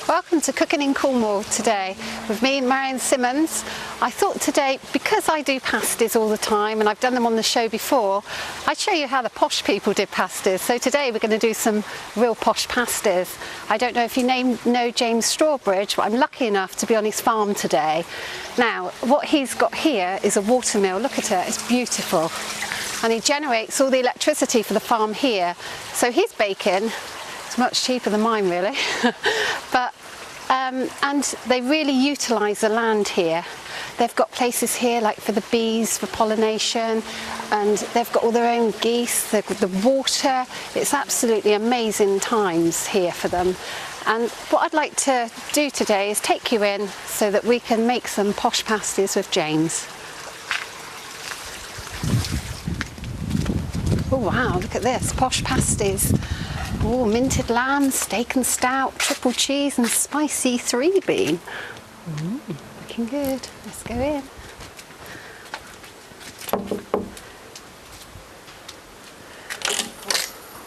Welcome to Cooking in Cornwall today with me, Marion Simmons. I thought today, because I do pasties all the time and I've done them on the show before, I'd show you how the posh people did pasties. So today we're going to do some real posh pasties. I don't know if you know James Strawbridge, but I'm lucky enough to be on his farm today. Now, what he's got here is a water mill. Look at it, it's beautiful. And he generates all the electricity for the farm here. So his baking, it's much cheaper than mine really, but and they really utilise the land here. They've got places here like for the bees, for pollination, and they've got all their own geese, they've got the water. It's absolutely amazing times here for them. And what I'd like to do today is take you in so that we can make some posh pasties with James. Oh wow, look at this, posh pasties. Oh, minted lamb, steak and stout, triple cheese and spicy 3-bean. Looking good. Let's go in.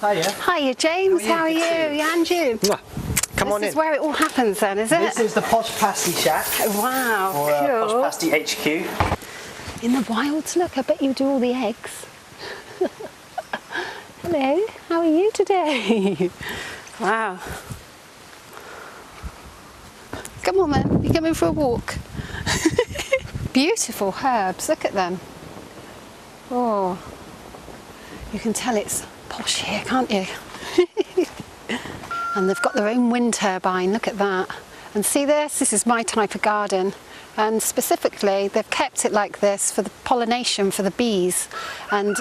Hiya. Hiya, James. How are you? Yeah, and you? Come on in. This is where it all happens then, is it? This is the Posh Pasty Shack. Wow, or cool. Posh Pasty HQ. In the wilds, look, I bet you do all the eggs. Hello, how are you today? Wow. Come on then, you're coming for a walk. Beautiful herbs, look at them. Oh, you can tell it's posh here, can't you? And they've got their own wind turbine, look at that. And see this? This is my type of garden. And specifically, they've kept it like this for the pollination for the bees. And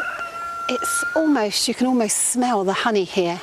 it's almost, you can almost smell the honey here.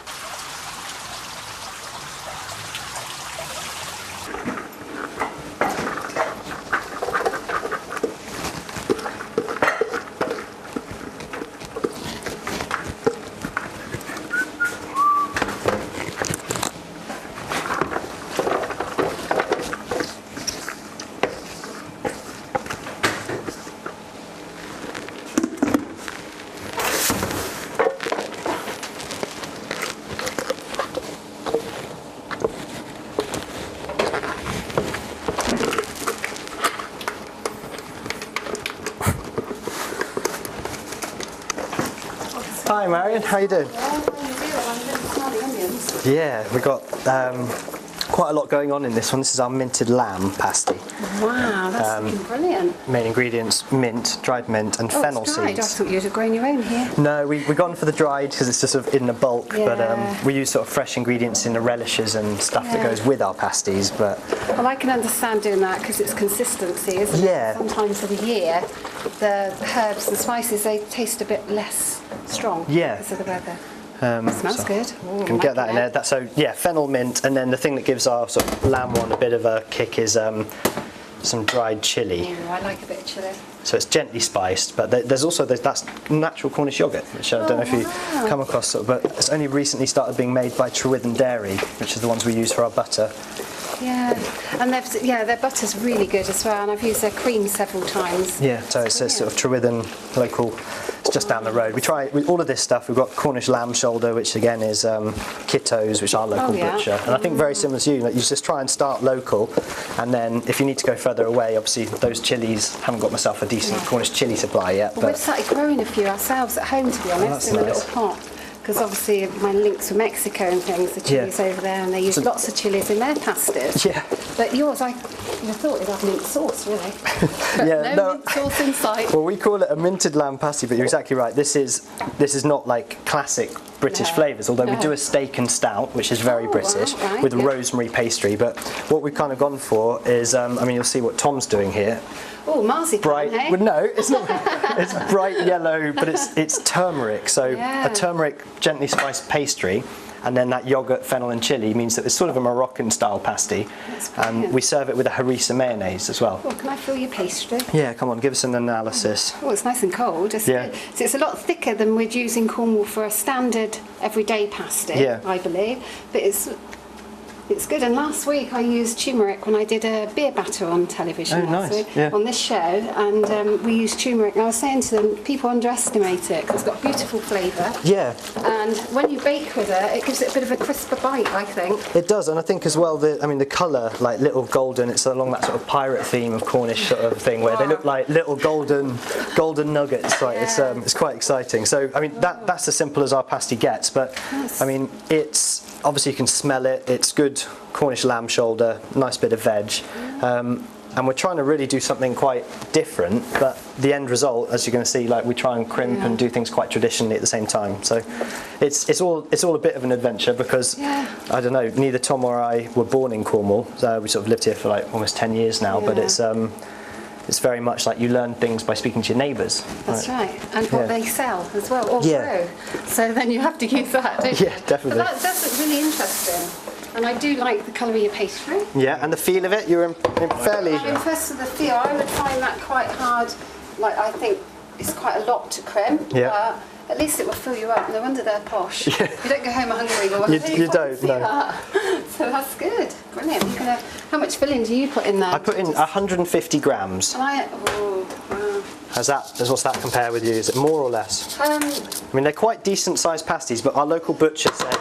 Hi Marion, how you doing? Yeah, we've got quite a lot going on in this one. This is our minted lamb pasty. Wow, that's looking brilliant. Main ingredients: mint, dried mint, and fennel it's dried. seeds. I thought you'd have grown your own here. No, we've gone for the dried because it's just sort of in the bulk, but we use sort of fresh ingredients in the relishes and stuff that goes with our pasties. But well, I can understand doing that because it's consistency, isn't it? Yeah. Sometimes of the year, the herbs and spices, they taste a bit less strong because of the weather. Smells good. Ooh, can get that in there. So yeah, fennel, mint, and then the thing that gives our sort of lamb one a bit of a kick is some dried chilli. Ooh, I like a bit of chilli. So it's gently spiced, but there's also that's natural Cornish yogurt, which I don't know if you come across, but it's only recently started being made by Trewithen Dairy, which is the ones we use for our butter. Yeah, and their butter's really good as well, and I've used their cream several times. Yeah, so it's a sort of Trewithen local. It's just down the road. We try with all of this stuff. We've got Cornish lamb shoulder, which again is Kitto's, which is our local butcher. And I think very similar to you, like you just try and start local, and then if you need to go further away, obviously those chilies, haven't got myself a decent Cornish chilli supply yet. Well, we've started growing a few ourselves at home, to be honest, in a little pot. Because obviously my links with Mexico and things, the chilies over there, and they use lots of chilies in their pastas. Yeah. But yours, I thought it'd have mint sauce, really. But no mint sauce in sight. Well, we call it a minted lamb pasty, but you're exactly right. This is not like classic British flavours, although we do a steak and stout, which is very British, with rosemary pastry. But what we've kind of gone for is, I mean, you'll see what Tom's doing here. Oh, marzipan, bright, hey? Well, no, it's not. It's bright yellow, but it's turmeric. So a turmeric gently spiced pastry, and then that yogurt, fennel and chilli means that it's sort of a Moroccan style pasty. And we serve it with a harissa mayonnaise as well. Oh, can I feel your pastry? Yeah, come on, give us an analysis. Oh, it's nice and cold. It's good. So it's a lot thicker than we'd use in Cornwall for a standard everyday pasty, I believe. But it's It's good. And last week I used turmeric when I did a beer batter on television last week, on this show, and we used turmeric. And I was saying to them, people underestimate it because it's got beautiful flavour. Yeah. And when you bake with it, it gives it a bit of a crisper bite, I think. It does, and I think as well, the colour, like little golden, it's along that sort of pirate theme of Cornish sort of thing, where they look like little golden nuggets. Like it's quite exciting. So I mean, that's as simple as our pasty gets, but I mean, it's obviously you can smell it. It's good Cornish lamb shoulder, nice bit of veg. And we're trying to really do something quite different, but the end result, as you're going to see, like we try and crimp and do things quite traditionally at the same time. So it's all a bit of an adventure because I don't know, neither Tom or I were born in Cornwall. So we sort of lived here for like almost 10 years now, but it's very much like you learn things by speaking to your neighbours. That's right, and what they sell as well, or grow. So then you have to use that, don't you? Yeah, definitely. But that's really interesting. And I do like the colour of your pastry. Yeah, and the feel of it, you're fairly... I'm impressed with the feel. I would find that quite hard. Like, I think it's quite a lot to crimp. Yeah. At least it will fill you up. No wonder they're posh. Yeah. You don't go home hungry. You don't, no. So that's good. Brilliant. How much filling do you put in there? I put in 150 grams. Wow. What's that compare with you? Is it more or less? I mean, they're quite decent sized pasties, but our local butcher said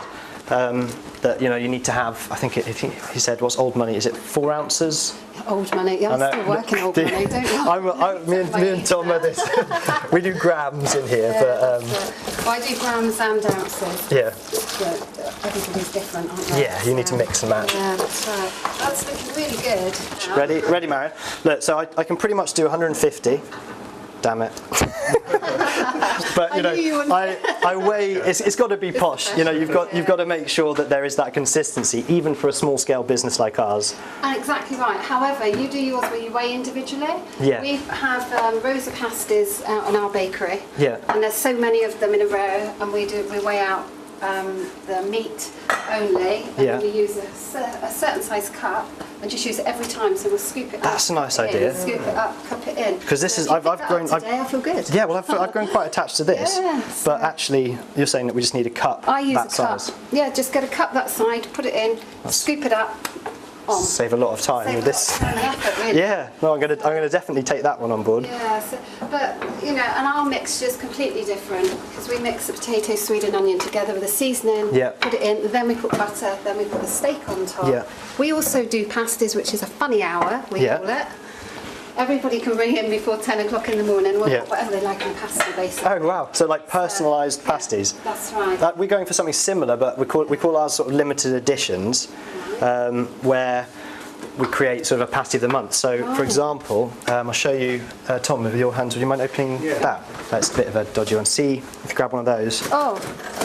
that you need to have, I think he said, what's old money? Is it 4 ounces? Old money, yeah, I'm still working old money, don't you? Me and Tom are this. We do grams in here, well, I do grams and ounces. Yeah. But everybody's different, aren't they? Yeah, you need to mix and match. Yeah, that's right. That's looking really good. Ready, Marion? Look, so I can pretty much do 150. Damn it. But I weigh. It's got to be posh. You've got to make sure that there is that consistency, even for a small scale business like ours. And exactly right. However, you do yours where you weigh individually. Yeah. We have rows of pasties out in our bakery. Yeah. And there's so many of them in a row, and we weigh out the meat only, and then we use a certain size cup and just use it every time. So we'll scoop it up. That's a nice idea. Scoop it up, cup it in. Because this is I've grown today. I feel good. Yeah, well I've grown quite attached to this. Yes. But actually, you're saying that we just need a cup. I use that a cup. size. Yeah, just get a cup that side, put it in, scoop it up. Save a lot of time with this. Effort, really. Yeah, no, I'm gonna definitely take that one on board. Yeah, but and our mixture is completely different because we mix the potato, sweet and onion together with a seasoning. Yeah. Put it in, then we put butter, then we put the steak on top. Yeah. We also do pasties, which is a funny hour. We call it. Everybody can ring in before 10 o'clock in the morning, whatever they like in pasty, basically. Oh wow! So like personalised pasties. That's right. We're going for something similar, but we call ours sort of limited editions, where we create sort of a pasty of the month. So, for example, I'll show you, Tom, with your hands. Would you mind opening that? That's a bit of a dodgy one. See, if you grab one of those. Oh,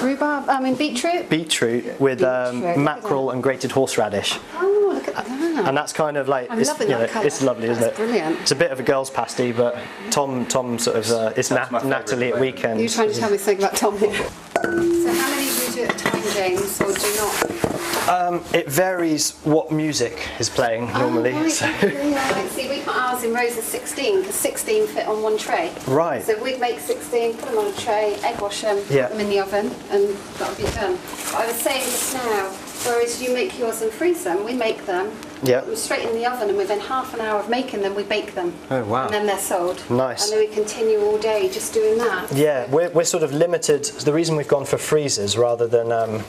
rhubarb. Beetroot. Beetroot with mackerel and grated horseradish. Oh, look at that. And that's kind of like I'm loving that colour. It's lovely, isn't it? Brilliant. It's a bit of a girl's pasty, but Tom sort of it's Natalie at weekends. You're trying to tell me something about Tom here. So how many do you do at a time, James, or do you not? It varies what music is playing normally. Right. So. See, we put ours in rows of 16 because 16 fit on one tray. Right. So we'd make 16, put them on a tray, egg wash them, put them in the oven, and that would be done. But I was saying just now, whereas you make yours and freeze them, we make them. Put them straight in the oven, and within half an hour of making them, we bake them. Oh wow! And then they're sold. Nice. And then we continue all day just doing that. Yeah, we're sort of limited. The reason we've gone for freezers rather than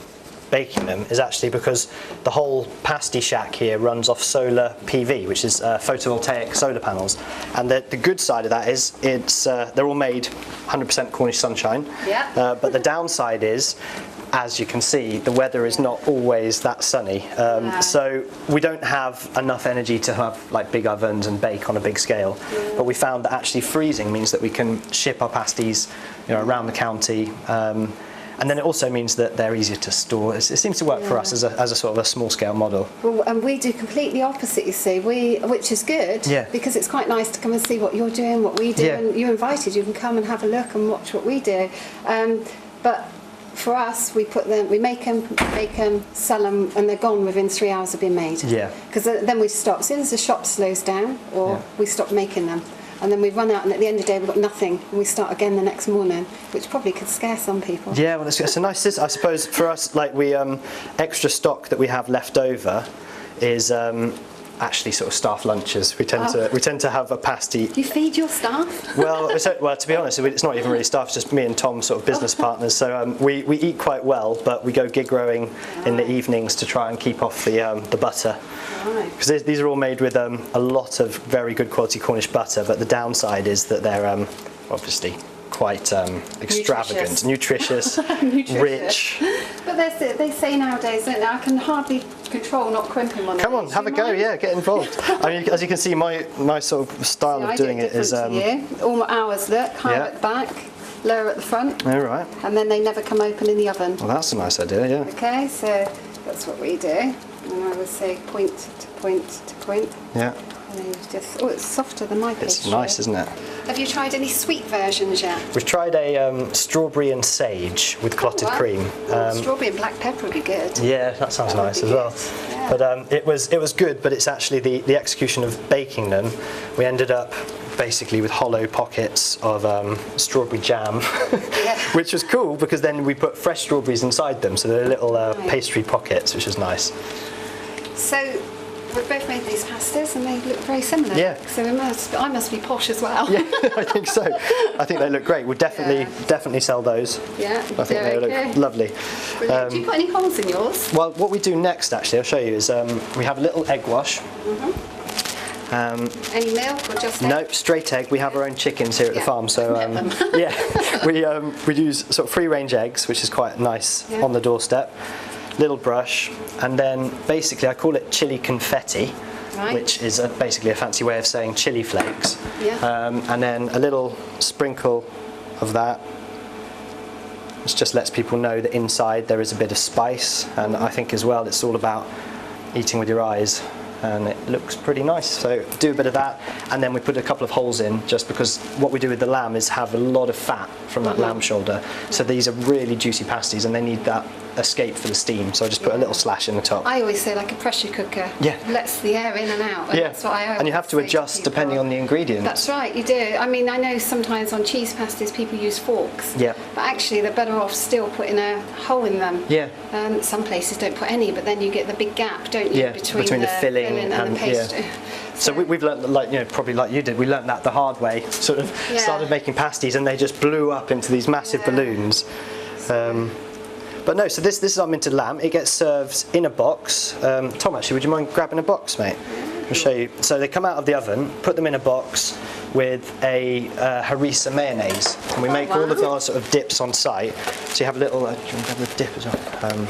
baking them is actually because the whole pasty shack here runs off solar PV, which is photovoltaic solar panels. And the good side of that is they're all made 100% Cornish sunshine. Yeah. But the downside is, as you can see, the weather is not always that sunny. So we don't have enough energy to have like big ovens and bake on a big scale. But we found that actually freezing means that we can ship our pasties around the county. And then it also means that they're easier to store. It seems to work for us as a sort of a small scale model. Well, and we do completely opposite, you see, which is good because it's quite nice to come and see what you're doing, what we do, and you're invited. You can come and have a look and watch what we do. But for us, we make them, bake them, sell them, and they're gone within 3 hours of being made. Yeah. Because then we stop. As soon as the shop slows down, or we stop making them. and then we run out, and at the end of the day we've got nothing, and we start again the next morning, which probably could scare some people. Yeah, well, it's a nice system. I suppose for us, like we extra stock that we have left over is actually sort of staff lunches. We tend to have a pasty. Do you feed your staff? Well, to be honest, it's not even really staff. It's just me and Tom, sort of business partners. So we eat quite well, but we go gig rowing in the evenings to try and keep off the butter. Because these are all made with a lot of very good quality Cornish butter, but the downside is that they're obviously quite extravagant, nutritious, rich. But they say nowadays, don't they? I can hardly control not crimping one. Come on, have a go, yeah, get involved. I mean, as you can see, my sort of style of doing it is... all my hours look, higher at the back, lower at the front. All right. And then they never come open in the oven. Well, that's a nice idea, yeah. Okay, so that's what we do. And I would say point to point to point. Yeah. And then you just, it's softer than my pastry. It's nice, isn't it? Have you tried any sweet versions yet? We've tried a strawberry and sage with clotted cream. Strawberry and black pepper would be good. Yeah, that sounds nice as well. Yeah. But it was good, but it's actually the execution of baking them. We ended up basically with hollow pockets of strawberry jam, which was cool because then we put fresh strawberries inside them, so they're little pastry pockets, which is nice. So we've both made these pastas and they look very similar. Yeah. So I must be posh as well. Yeah, I think so. I think they look great. We'll definitely sell those. Yeah. I think they look lovely. Do you put any holes in yours? Well, what we do next, actually, I'll show you, is we have a little egg wash. Any milk or just egg? No, straight egg. We have our own chickens here at the farm, so we use sort of free-range eggs, which is quite nice on the doorstep. Little brush, and then basically I call it chili confetti, which is basically a fancy way of saying chili flakes. And then a little sprinkle of that, which just lets people know that inside there is a bit of spice, and I think as well it's all about eating with your eyes, and it looks pretty nice. So do a bit of that, and then we put a couple of holes in, just because what we do with the lamb is have a lot of fat from that lamb shoulder, so these are really juicy pasties and they need that escape for the steam, so I just put a little slash in the top. I always say like a pressure cooker. Lets the air in and out, and that's what I always and you have to adjust depending on the ingredients. That's right, you do. I mean, I know sometimes on cheese pasties people use forks, but actually they're better off still putting a hole in them. Some places don't put any, but then you get the big gap, don't you, between the filling and the pastry. So we've learned, probably like you did, we learned that the hard way, sort of started making pasties and they just blew up into these massive balloons. But no, so this is our minted lamb. It gets served in a box. Tom, actually, would you mind grabbing a box, mate? I'll show you. So they come out of the oven, put them in a box with a harissa mayonnaise. And we make all of our sort of dips on site. So you have a little, do you want to grab the dip as well?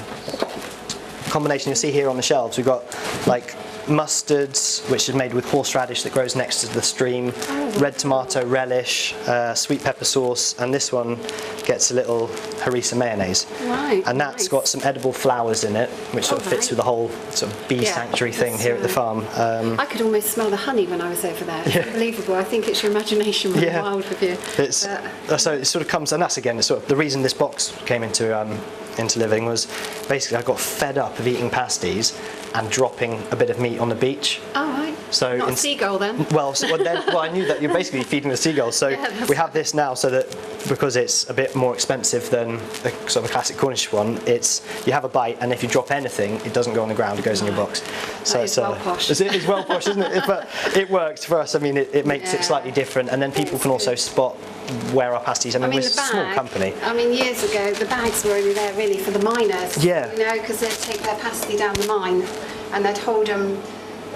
Combination you'll see here on the shelves. We've got like mustards, which is made with horseradish that grows next to the stream, red tomato relish, sweet pepper sauce, and this one gets a little harissa mayonnaise. And that's got some edible flowers in it, which sort of fits with the whole sort of bee sanctuary thing here at the farm. I could almost smell the honey when I was over there. It's unbelievable. I think it's your imagination running wild with you. So it sort of comes, and that's again sort of the reason this box came into living was basically I got fed up of eating pasties and dropping a bit of meat on the beach. So not a seagull then? Well, I knew that you're basically feeding the seagulls. So we have this now so that because it's a bit more expensive than the sort of classic Cornish one, you have a bite and if you drop anything, it doesn't go on the ground, it goes in your box. So it's well posh. It is well posh, isn't it? But it works for us. I mean, it makes it slightly different, and then people can also spot where our pasties. I mean, we're a small company. I mean, years ago, the bags were only there really for the miners. Yeah. You know, because they'd take their pasty down the mine, and they'd hold them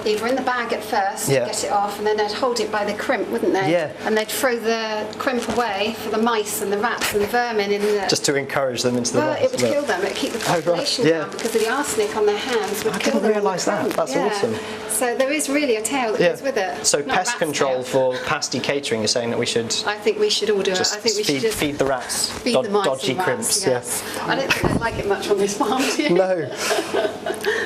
either in the bag at first to get it off, and then they'd hold it by the crimp, wouldn't they? And they'd throw the crimp away for the mice and the rats and the vermin in the... Just to encourage them into the rats. Well, it would kill them. It would keep the population down because of the arsenic on their hands would kill them. I didn't realise that. That's awesome. So there is really a tale that goes with it. So pest control for pasty catering, you're saying that we should... I think we should all do it. I think we should just feed the rats. Feed the mice dodgy and rats, crimps. I don't think I like it much on this farm, do you? No.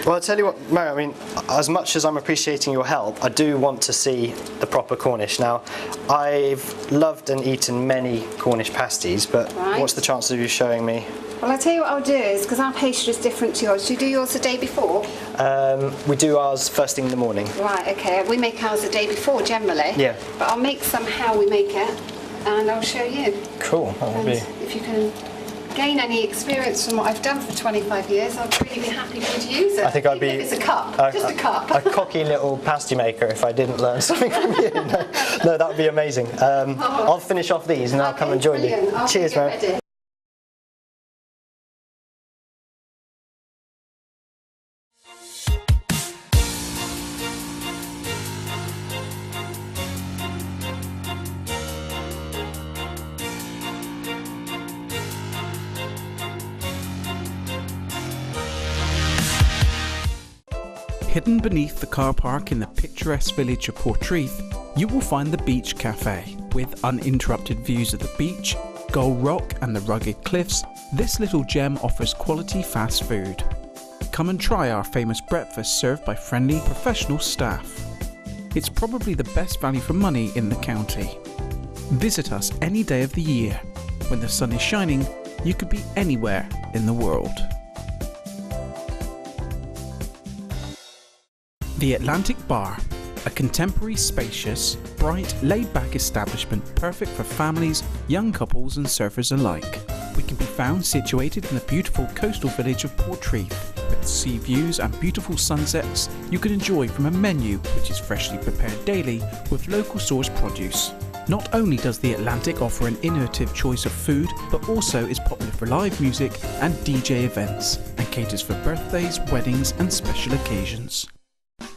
Well, I'll tell you what, Mary, I mean, as much as I'm appreciating your help, I do want to see the proper Cornish. Now, I've loved and eaten many Cornish pasties, but what's the chance of you showing me Well, I'll tell you what I'll do is, because our pastry is different to yours, do you do yours the day before? We do ours first thing in the morning. Right, okay. We make ours the day before generally. Yeah. But I'll make some how we make it, and I'll show you. Cool, that would be. If you can gain any experience from what I've done for 25 years, I'd really be happy for you to use it. I think I'd be... It's a cup, just a cup. A cocky little pasty maker if I didn't learn something from you. No, that would be amazing. I'll finish off these and I'll come and join you. Cheers, man. Hidden beneath the car park in the picturesque village of Portreath, you will find the Beach Cafe. With uninterrupted views of the beach, Gull Rock and the rugged cliffs, this little gem offers quality fast food. Come and try our famous breakfast served by friendly professional staff. It's probably the best value for money in the county. Visit us any day of the year. When the sun is shining, you could be anywhere in the world. The Atlantic Bar, a contemporary, spacious, bright, laid-back establishment perfect for families, young couples and surfers alike. We can be found situated in the beautiful coastal village of Portreath, with sea views and beautiful sunsets you can enjoy from a menu which is freshly prepared daily with local sourced produce. Not only does the Atlantic offer an innovative choice of food, but also is popular for live music and DJ events, and caters for birthdays, weddings and special occasions.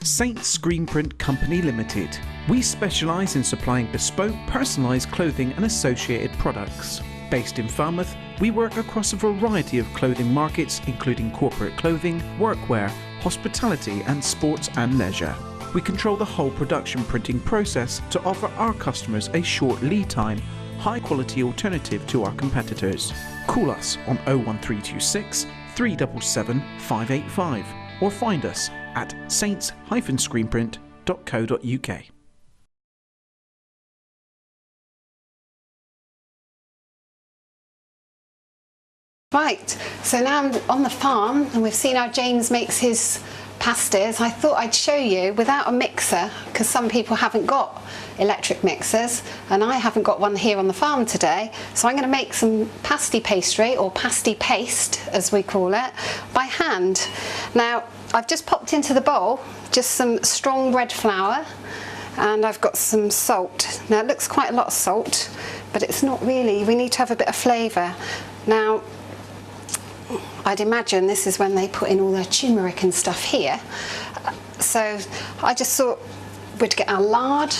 Saint Screen Print Company Limited. We specialise in supplying bespoke, personalised clothing and associated products. Based in Falmouth, we work across a variety of clothing markets including corporate clothing, workwear, hospitality and sports and leisure. We control the whole production printing process to offer our customers a short lead time, high quality alternative to our competitors. Call us on 01326 377 585 or find us at saints-screenprint.co.uk. Right, so now I'm on the farm and we've seen how James makes his pasties. I thought I'd show you without a mixer, because some people haven't got electric mixers and I haven't got one here on the farm today. So I'm going to make some pasty pastry, or pasty paste as we call it, by hand. Now I've just popped into the bowl just some strong bread flour, and I've got some salt. Now it looks quite a lot of salt, but it's not really. We need to have a bit of flavour. Now I'd imagine this is when they put in all their turmeric and stuff here. So I just thought we'd get our lard.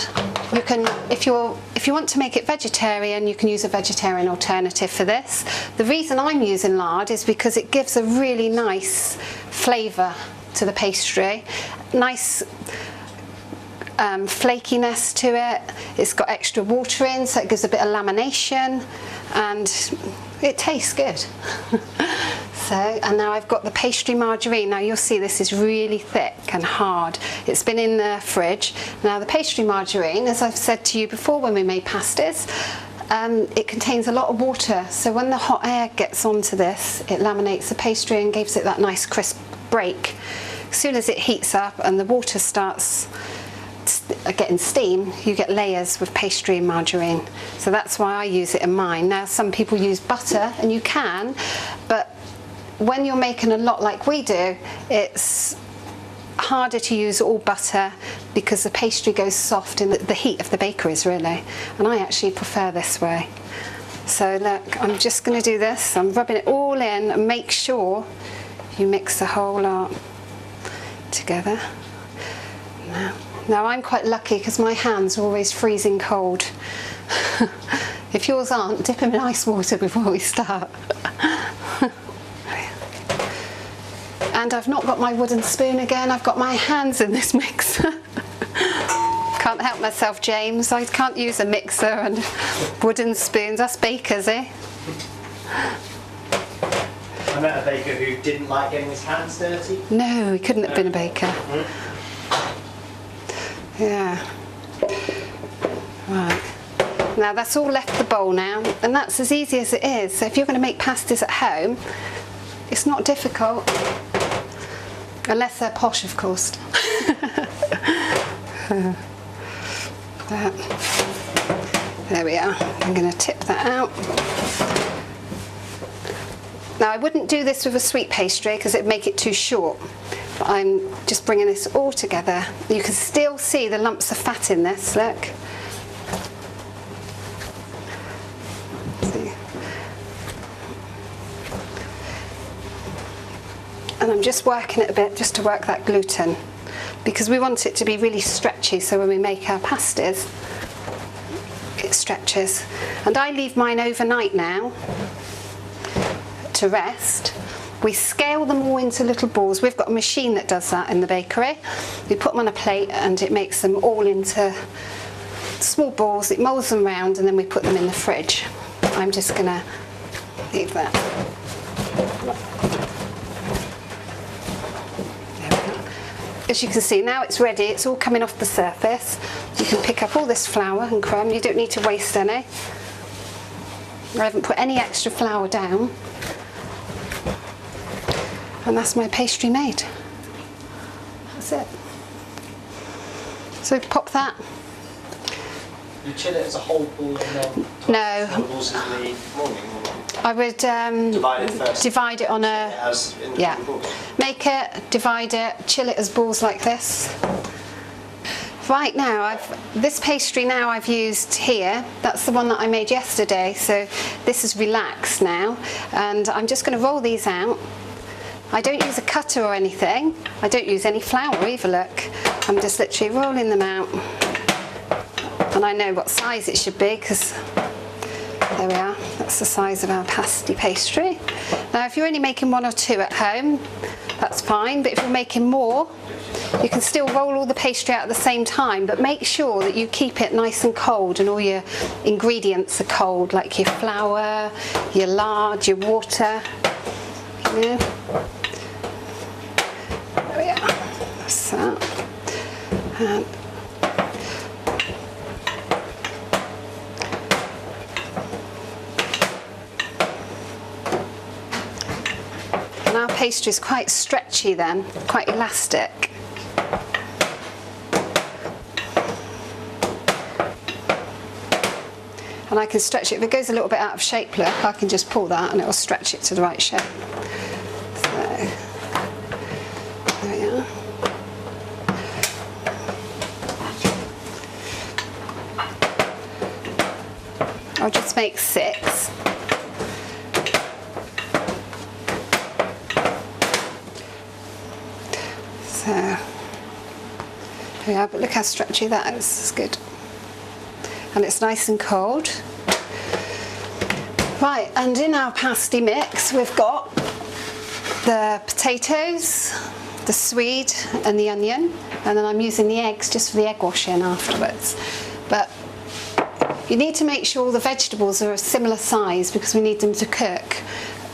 You can, if you want to make it vegetarian, you can use a vegetarian alternative for this. The reason I'm using lard is because it gives a really nice flavour to the pastry. Nice flakiness to it. It's got extra water in, so it gives a bit of lamination and it tastes good. So, and now I've got the pastry margarine. Now you'll see this is really thick and hard. It's been in the fridge. Now the pastry margarine, as I've said to you before when we made pasties, it contains a lot of water. So when the hot air gets onto this, it laminates the pastry and gives it that nice crisp break. As soon as it heats up and the water starts getting steam, you get layers with pastry and margarine. So that's why I use it in mine. Now some people use butter, and you can, but when you're making a lot like we do, it's harder to use all butter because the pastry goes soft in the heat of the bakeries, really. And I actually prefer this way. So look, I'm just going to do this. I'm rubbing it all in, and make sure you mix the whole lot together. Now I'm quite lucky because my hands are always freezing cold. If yours aren't, dip them in ice water before we start. And I've not got my wooden spoon again, I've got my hands in this mixer. Can't help myself, James. I can't use a mixer and wooden spoons. Us bakers, eh? I met a baker who didn't like getting his hands dirty. No, he couldn't have been a baker. Yeah. Right. Now that's all left the bowl now, and that's as easy as it is. So if you're going to make pasties at home, it's not difficult, unless they're posh, of course. There we are. I'm going to tip that out. Now I wouldn't do this with a sweet pastry because it'd make it too short. But I'm just bringing this all together. You can still see the lumps of fat in this, look. See. And I'm just working it a bit just to work that gluten, because we want it to be really stretchy, so when we make our pasties it stretches. And I leave mine overnight now to rest. We scale them all into little balls. We've got a machine that does that in the bakery. We put them on a plate and it makes them all into small balls. It moulds them round and then we put them in the fridge. I'm just going to leave that. As you can see, now it's ready. It's all coming off the surface. You can pick up all this flour and crumb. You don't need to waste any. I haven't put any extra flour down. And that's my pastry made. That's it. So pop that. You chill it as a whole ball and then No. small balls in the morning? I would Divide it first. divide it on a, As in the yeah, balls. make it, divide it, chill it as balls like this. Right now, this pastry now I've used here, that's the one that I made yesterday, so this is relaxed now, and I'm just going to roll these out. I don't use a cutter or anything, I don't use any flour either, look. I'm just literally rolling them out, and I know what size it should be because there we are, that's the size of our pasty pastry. Now if you're only making one or two at home, that's fine, but if you're making more, you can still roll all the pastry out at the same time, but make sure that you keep it nice and cold and all your ingredients are cold, like your flour, your lard, your water. Yeah. There we are, that's that. And our pastry is quite stretchy then, quite elastic. And I can stretch it. If it goes a little bit out of shape, look, I can just pull that and it will stretch it to the right shape. So, there we are. I'll just make 6. So, yeah, but look how stretchy that is. It's good. And it's nice and cold. Right, and in our pasty mix we've got the potatoes, the swede and the onion, and then I'm using the eggs just for the egg washing afterwards. But you need to make sure the vegetables are a similar size because we need them to cook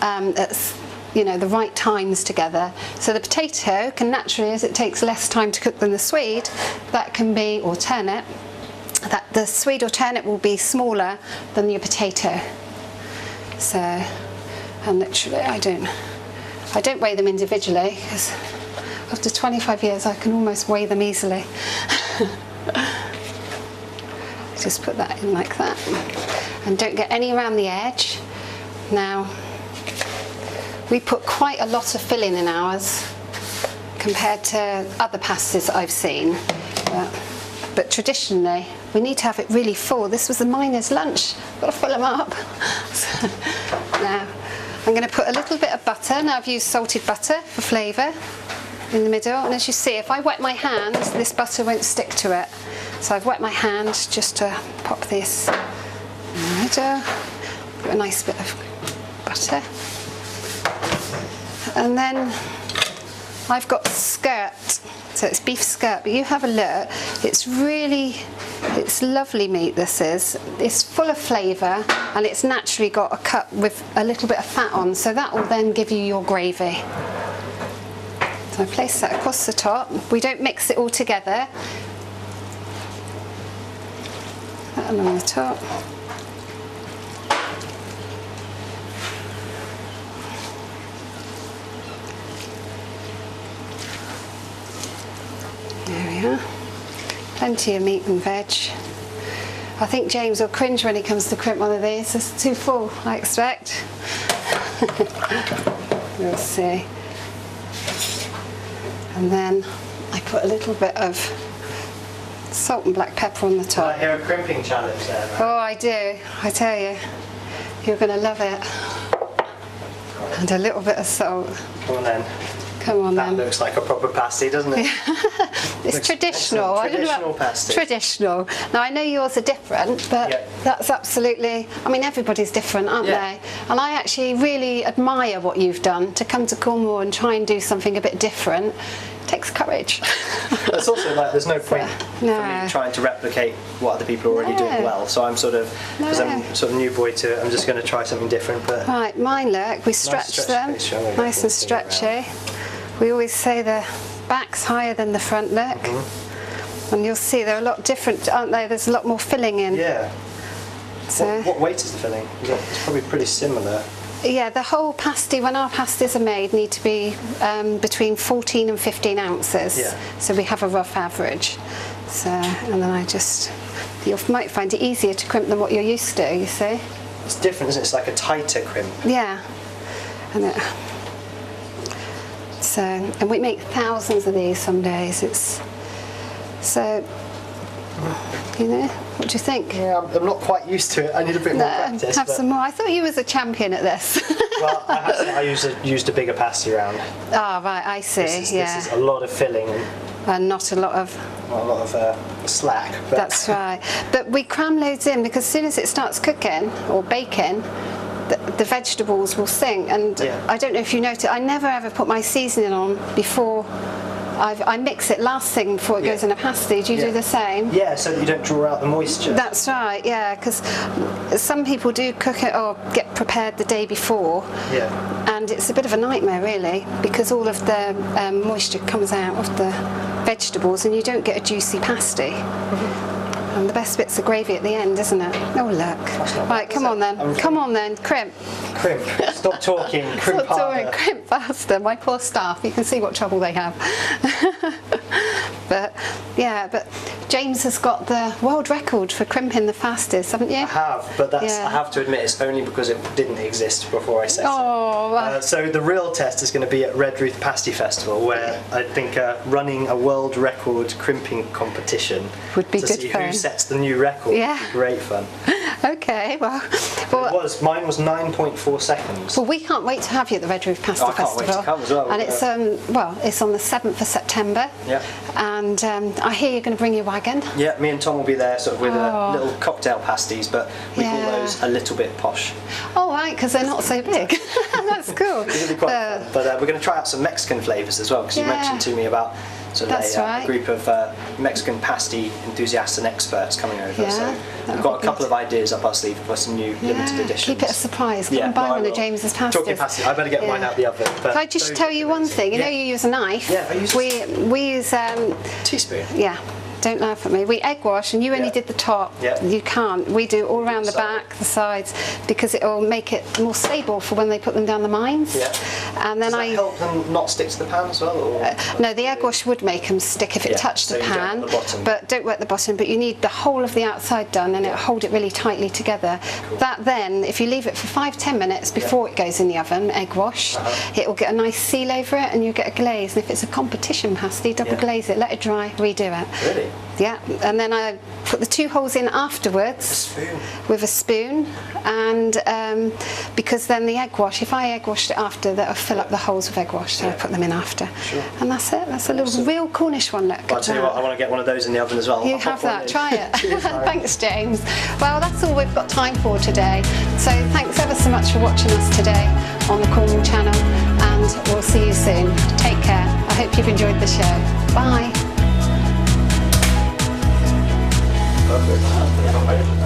at, you know, the right times together. So the potato can naturally, as it takes less time to cook than the swede, that can be, or turnip, that the swede or turnip will be smaller than your potato. So, and literally I don't weigh them individually because after 25 years I can almost weigh them easily. Just put that in like that and don't get any around the edge. Now we put quite a lot of filling in ours compared to other pasties that I've seen, but traditionally we need to have it really full. This was the miner's lunch, got to fill them up. So, now I'm going to put a little bit of butter. Now I've used salted butter for flavour in the middle, and as you see, if I wet my hand this butter won't stick to it, so I've wet my hand just to pop this in the middle. Put a nice bit of butter, and then I've got skirt, so it's beef skirt, but you have a look, it's lovely meat this is. It's full of flavour and it's naturally got a cut with a little bit of fat on, so that will then give you your gravy. So I place that across the top. We don't mix it all together. That along the top. There we are. Plenty of meat and veg. I think James will cringe when he comes to crimp one of these. It's too full, I expect. We'll see. And then I put a little bit of salt and black pepper on the top. I hear a crimping challenge there, man. Oh, I do. I tell you. You're going to love it. And a little bit of salt. Come on then. Come on then. That looks like a proper pasty, doesn't it? It's traditional. I don't know Traditional about pasty. Traditional. Now I know yours are different, but that's absolutely. I mean, everybody's different, aren't they? And I actually really admire what you've done to come to Cornwall and try and do something a bit different. It takes courage. It's also like there's no point for me trying to replicate what other people are already doing well. So I'm sort of, because I'm sort of new boy to it, I'm just going to try something different. But right, mine look. We stretch them, nice and stretchy. We always say the back's higher than the front, look. And you'll see they're a lot different, aren't they? There's a lot more filling in. Yeah. So, what weight is the filling? It's probably pretty similar. Yeah, the whole pasty, when our pasties are made, need to be between 14 and 15 ounces. Yeah. So we have a rough average. So, and then you might find it easier to crimp than what you're used to, you see. It's different, isn't it? It's like a tighter crimp. Yeah. And we make thousands of these some days. What do you think? Yeah, I'm not quite used to it. I need a bit more practice. Have some more. I thought you was a champion at this. Well, I have to say I used a bigger pasty round. Ah, right, I see. This is a lot of filling and not a lot of slack. But that's right. But we cram loads in because as soon as it starts cooking or baking, the vegetables will sink. And I don't know if you noticed, I never ever put my seasoning on before. I mix it last thing before it goes in a pasty. Do you do the same? Yeah, so that you don't draw out the moisture. That's right, yeah, because some people do cook it or get prepared the day before. Yeah. And it's a bit of a nightmare, really, because all of the moisture comes out of the vegetables and you don't get a juicy pasty. And the best bit's the gravy at the end, isn't it? Oh, look. Right, come on then. Come on then, crimp. Crimp. Stop talking. Crimp Stop talking. Crimp faster. My poor staff. You can see what trouble they have. But James has got the world record for crimping the fastest, haven't you? I have, but I have to admit it's only because it didn't exist before I set it. So the real test is going to be at Red Ruth Pasty Festival, where I think running a world record crimping competition would be to good see fun. Who sets the new record. Yeah. Would be great fun. Okay, well mine was 9.4 seconds. Well, we can't wait to have you at the Red Roof Pasty Festival. I can't wait to come as well. And it's on the 7th of September. Yeah. And I hear you're going to bring your wagon. Yeah, me and Tom will be there sort of with little cocktail pasties, but we call those a little bit posh. Oh, right, because they're not so big. That's cool. It'll be quite fun. But we're going to try out some Mexican flavours as well, because you mentioned to me about sort of a group of Mexican pasty enthusiasts and experts coming over. Yeah, so we've got a couple of ideas up our sleeve for some new limited editions. Keep it a surprise. Come and buy one of James's pasties. Talking pasties, I better get mine out the oven. Can I just tell you one thing? You know you use a knife. Yeah, I use we use teaspoon. Yeah. Don't laugh at me. We egg wash, and you only did the top. Yeah. You can't. We do all around the back, the sides, because it will make it more stable for when they put them down the mines. Yeah. And then Does that help them not stick to the pan as well? Or? No, the egg wash would make them stick if it touched the pan. Don't wet the bottom. But don't wet the bottom. But you need the whole of the outside done, and it'll hold it really tightly together. Cool. That then, if you leave it for 5-10 minutes before it goes in the oven, egg wash, it will get a nice seal over it, and you get a glaze. And if it's a competition pasty, double glaze it, let it dry, redo it. Really? Yeah, and then I put the 2 holes in afterwards with a spoon, and because then the egg wash, if I egg washed it after, that'll fill up the holes with egg wash, so I put them in after. Sure. And that's it. That's a little real Cornish one. Look. Well, I'll tell you what, I want to get one of those in the oven as well. You have that. Try it. Thanks, James. Well, that's all we've got time for today. So thanks ever so much for watching us today on the Cornwall channel, and we'll see you soon. Take care. I hope you've enjoyed the show. Bye. Perfect.